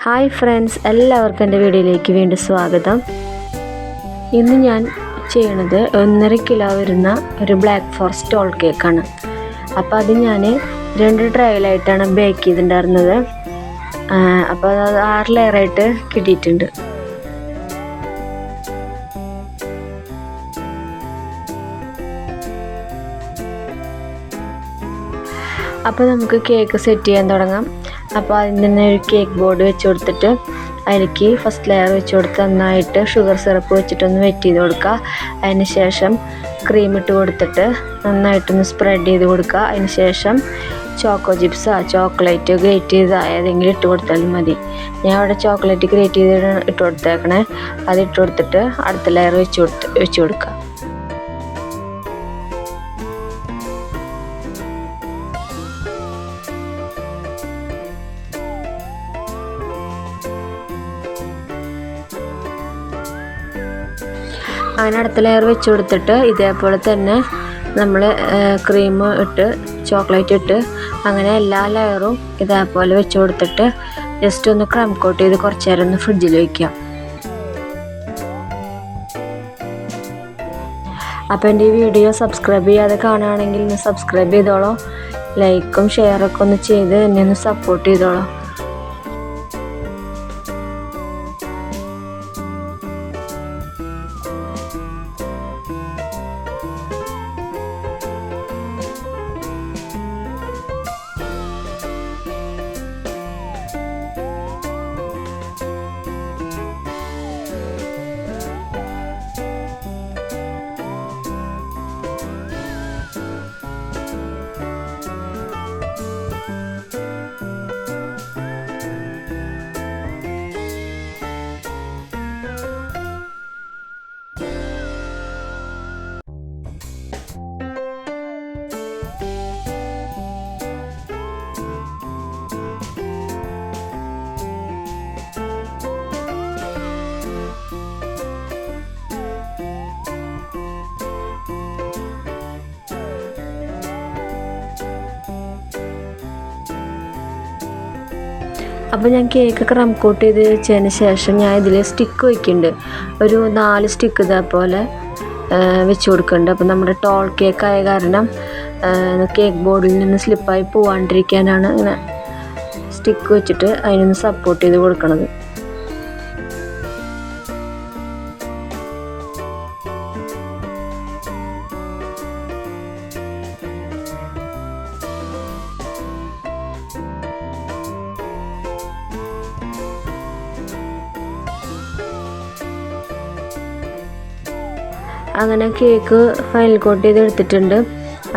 Hi friends, എല്ലാവർക്കും എൻ്റെ വീഡിയോയിലേക്ക് വീണ്ടും സ്വാഗതം. ഇന്ന് ഞാൻ ചെയ്യണത് 1.5 കിലോ വരുന്ന ഒരു ബ്ലാക്ക് ഫോറസ്റ്റ് ടോൾ കേക്കാണ്. അപ്പോൾ അത് ഞാൻ 2 ട്രയലായിട്ടാണ് ബേക്ക് ചെയ്തിട്ടുണ്ടായിരുന്നത്. അപ്പോൾ അത് 6 ലെയറായിട്ട് കിട്ടിയിട്ടുണ്ട്. അപ്പോൾ നമുക്ക് കേക്ക് സെറ്റ് ചെയ്യാൻ തുടങ്ങാം. അപ്പോൾ അതിന് തന്നെ ഒരു കേക്ക് ബോർഡ് വെച്ച് കൊടുത്തിട്ട് അതിലേക്ക് ഫസ്റ്റ് ലെയർ വെച്ച് കൊടുത്ത് നന്നായിട്ട് ഷുഗർ സിറപ്പ് വെച്ചിട്ടൊന്ന് വെറ്റ് ചെയ്ത് കൊടുക്കുക. അതിന് ശേഷം ക്രീം ഇട്ട് കൊടുത്തിട്ട് നന്നായിട്ടൊന്ന് സ്പ്രെഡ് ചെയ്ത് കൊടുക്കുക. അതിന് ശേഷം ചോക്കോ ചിപ്സോ ചോക്ലേറ്റ് ഗ്രേറ്റ് ചെയ്ത ഏതെങ്കിലും ഇട്ട് കൊടുത്താലും മതി. ഞാൻ അവിടെ ചോക്ലേറ്റ് ഗ്രേറ്റ് ചെയ്ത് ഇട്ട് കൊടുത്തേക്കണേ. അത് ഇട്ട് കൊടുത്തിട്ട് അടുത്ത ലെയർ വെച്ച് കൊടുക്കുക. അങ്ങനെ അടുത്ത ലെയർ വെച്ച് കൊടുത്തിട്ട് ഇതേപോലെ തന്നെ നമ്മൾ ക്രീം ഇട്ട് ചോക്ലേറ്റ് ഇട്ട് അങ്ങനെ എല്ലാ ലെയറും ഇതേപോലെ വെച്ച് കൊടുത്തിട്ട് ജസ്റ്റ് ഒന്ന് ക്രം കോട്ട് ചെയ്ത് കുറച്ച് നേരം ഒന്ന് ഫ്രിഡ്ജിൽ വയ്ക്കുക. അപ്പോൾ എൻ്റെ ഈ വീഡിയോ സബ്സ്ക്രൈബ് ചെയ്യാതെ കാണുകയാണെങ്കിൽ ഒന്ന് സബ്സ്ക്രൈബ് ചെയ്തോളൂ. ലൈക്കും ഷെയറൊക്കെ ഒന്ന് ചെയ്ത് എന്നെ ഒന്ന് സപ്പോർട്ട് ചെയ്തോളൂ. അപ്പോൾ ഞാൻ കേക്ക് ക്രം കോട്ട് ചെയ്ത് വെച്ചതിന് ശേഷം ഞാൻ ഇതിൽ സ്റ്റിക്ക് വയ്ക്കുന്നുണ്ട്. ഒരു 4 സ്റ്റിക്ക് ഇതേപോലെ വെച്ച് കൊടുക്കുന്നുണ്ട്. അപ്പോൾ നമ്മുടെ ടോൾ കേക്കായ കാരണം കേക്ക് ബോർഡിൽ നിന്ന് സ്ലിപ്പായി പോവാണ്ടിരിക്കാനാണ് ഇങ്ങനെ സ്റ്റിക്ക് വെച്ചിട്ട് അതിനൊന്ന് സപ്പോർട്ട് ചെയ്ത് കൊടുക്കണത്. അങ്ങനെ കേക്ക് ഫൈനൽ കോട്ട് ചെയ്ത് എടുത്തിട്ടുണ്ട്.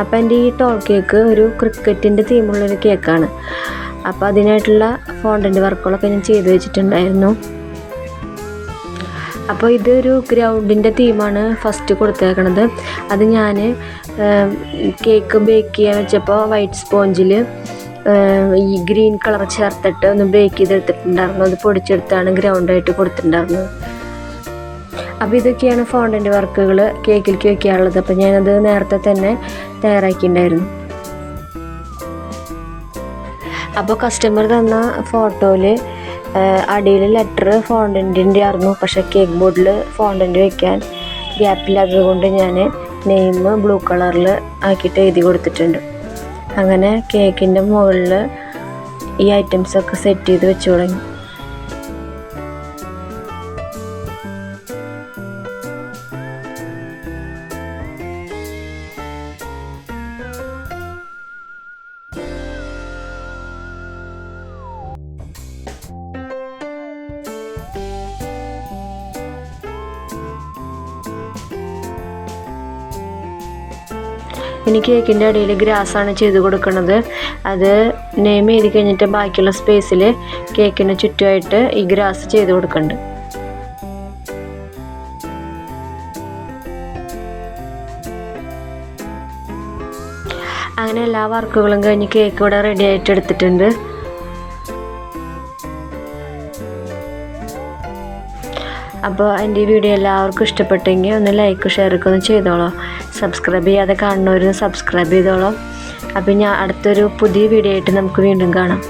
അപ്പോൾ എൻ്റെ ഈ ടോൾ കേക്ക് ഒരു ക്രിക്കറ്റിൻ്റെ തീമുള്ളൊരു കേക്കാണ്. അപ്പോൾ അതിനായിട്ടുള്ള ഫോണ്ടൻ്റ് വർക്കുകളൊക്കെ ഞാൻ ചെയ്ത് വെച്ചിട്ടുണ്ടായിരുന്നു. അപ്പോൾ ഇതൊരു ഗ്രൗണ്ടിൻ്റെ തീമാണ് ഫസ്റ്റ് കൊടുത്തേക്കണത്. അത് ഞാൻ കേക്ക് ബേക്ക് ചെയ്യാൻ വെച്ചപ്പോൾ വൈറ്റ് സ്പോഞ്ചിൽ ഈ ഗ്രീൻ കളർ ചേർത്തിട്ട് ഒന്ന് ബേക്ക് ചെയ്തെടുത്തിട്ടുണ്ടായിരുന്നു. അത് പൊടിച്ചെടുത്താണ് ഗ്രൗണ്ടായിട്ട് കൊടുത്തിട്ടുണ്ടായിരുന്നത്. അപ്പോൾ ഇതൊക്കെയാണ് ഫോണ്ടൻ്റ് വർക്കുകൾ കേക്കിലേക്ക് വയ്ക്കാനുള്ളത്. അപ്പോൾ ഞാനത് നേരത്തെ തന്നെ തയ്യാറാക്കിയിട്ടുണ്ടായിരുന്നു. അപ്പോൾ കസ്റ്റമർ തന്ന ഫോട്ടോയിൽ അടിയിൽ ലെറ്റർ ഫോണ്ടൻറ്റിൻ്റെ ആയിരുന്നു. പക്ഷേ കേക്ക് ബോർഡിൽ ഫോണ്ടൻ്റ് വയ്ക്കാൻ ഗ്യാപ്പില്ലാത്തത് കൊണ്ട് ഞാൻ നെയിം ബ്ലൂ കളറിൽ ആക്കിയിട്ട് എഴുതി കൊടുത്തിട്ടുണ്ട്. അങ്ങനെ കേക്കിൻ്റെ മുകളിൽ ഈ ഐറ്റംസൊക്കെ സെറ്റ് ചെയ്ത് വെച്ച് തുടങ്ങി. ഇനി കേക്കിൻ്റെ അടിയിൽ ഗ്രാസാണ് ചെയ്ത് കൊടുക്കുന്നത്. അത് നെയിം എഴുതി കഴിഞ്ഞിട്ട് ബാക്കിയുള്ള സ്പേസിൽ കേക്കിന് ചുറ്റുമായിട്ട് ഈ ഗ്രാസ് ചെയ്ത് കൊടുക്കുന്നുണ്ട്. അങ്ങനെ എല്ലാ വർക്കുകളും കഴിഞ്ഞ് കേക്ക് ഇവിടെ റെഡി ആയിട്ട് എടുത്തിട്ടുണ്ട്. അപ്പോൾ എൻ്റെ ഈ വീഡിയോ എല്ലാവർക്കും ഇഷ്ടപ്പെട്ടെങ്കിൽ ഒന്ന് ലൈക്ക് ഷെയറൊക്കെ ഒന്ന് ചെയ്തോളൂ. സബ്സ്ക്രൈബ് ചെയ്യാതെ കാണുന്നവരൊന്ന് സബ്സ്ക്രൈബ് ചെയ്തോളൂ. അപ്പോൾ ഞാൻ അടുത്തൊരു പുതിയ വീഡിയോ ആയിട്ട് നമുക്ക് വീണ്ടും കാണാം.